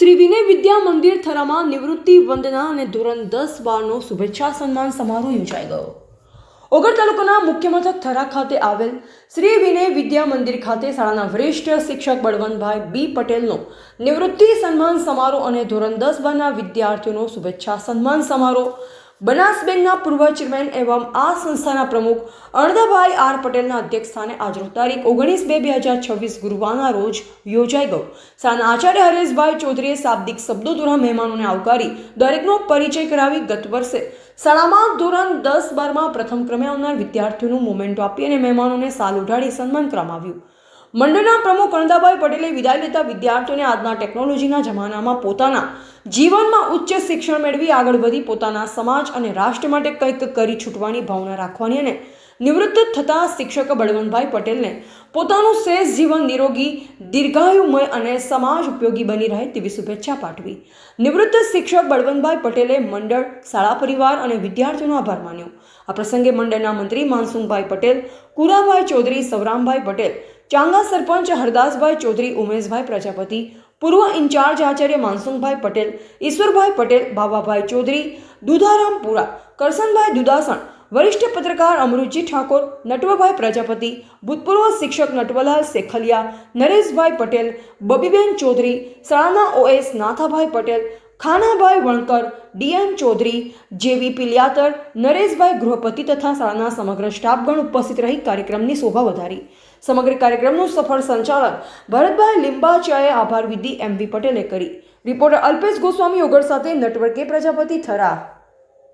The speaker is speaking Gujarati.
શ્રી વિનય વિદ્યા મંદિર થરામાં નિવૃત્તિ વંદના અને ધોરણ 10-12નો શુભેચ્છા સન્માન સમારોહ યોજાઈ ગયો. ઓગળ તાલુકાના મુખ્ય મથક થરા ખાતે આવેલ શ્રી વિનય વિદ્યા મંદિર ખાતે શાળાના વરિષ્ઠ શિક્ષક બળવંતભાઈ બી પટેલનો નિવૃત્તિ સન્માન સમારોહ અને ધોરણ 10-12ના વિદ્યાર્થીઓનો શુભેચ્છા સન્માન સમારોહ બનાસ બેંકના પૂર્વ ચેરમેન એવં આ સંસ્થાના પ્રમુખ અણદાભાઈ આર પટેલના અધ્યક્ષસ્થાને આજરોજ તારીખ 19/2/2026 ગુરુવારના રોજ યોજાઈ ગયો. શાળાના આચાર્ય હરેશભાઈ ચૌધરીએ શાબ્દિક શબ્દો દ્વારા મહેમાનોને આવકારી દરેકનો પરિચય કરાવી ગત વર્ષે શાળામાં ધોરણ 10-12માં પ્રથમ ક્રમે આવનાર વિદ્યાર્થીઓનું મોમેન્ટો આપી અને મહેમાનોને સાલ ઉઢાડી સન્માન કરવામાં આવ્યું. મંડળના પ્રમુખ અણદાભાઈ પટેલે વિદાય લેતા વિદ્યાર્થીઓને આજના ટેકનોલોજીના જમાનામાં પોતાના જીવનમાં ઉચ્ચ શિક્ષણ મેળવી આગળ વધી પોતાના સમાજ અને રાષ્ટ્ર માટે કંઈક કરી છૂટવાની ભાવના રાખવાની અને નિવૃત્ત થતા શિક્ષક બળવંતભાઈ પટેલને પોતાનું શેષ જીવન નિરોગી દીર્ઘાયુમય અને સમાજ ઉપયોગી બની રહે તેવી શુભેચ્છા પાઠવી. નિવૃત્ત શિક્ષક બળવંતભાઈ પટેલે મંડળ, શાળા પરિવાર અને વિદ્યાર્થીઓનો આભાર માન્યો. આ પ્રસંગે મંડળના મંત્રી માનસુખભાઈ પટેલ, કુરાભાઈ ચૌધરી, સવરામભાઈ પટેલ, ચાંગા સરપંચ હરદાસભાઈ ચૌધરી, ઉમેશભાઈ પ્રજાપતિ, પૂર્વ ઇન્ચાર્જ આચાર્ય માનસુખભાઈ પટેલ, ઈશ્વરભાઈ પટેલ, બાબાભાઈ ચૌધરી, દુધારામપુરા, કરસનભાઈ દુદાસણ, વરિષ્ઠ પત્રકાર અમૃતજી ઠાકોર, નટવરભાઈ પ્રજાપતિ, ભૂતપૂર્વ શિક્ષક નટવરલાલ શેખલિયા, નરેશભાઈ પટેલ, બબીબેન ચૌધરી, શાળાના OS નાથાભાઈ પટેલ, ખાનાભાઈ વણકર, DN ચૌધરી, JV પિલિયાતર, નરેશભાઈ ગૃહપતિ તથા શાળાના સમગ્ર સ્ટાફગણ ઉપસ્થિત રહી કાર્યક્રમની શોભા વધારી. સમગ્ર કાર્યક્રમનું સફળ સંચાલન ભરતભાઈ લિંબાચિયાએ આભાર વિધિ MV પટેલે કરી. રિપોર્ટર અલ્પેશ ગોસ્વામી ઓગળ સાથે નટવર કે પ્રજાપતિ થરા.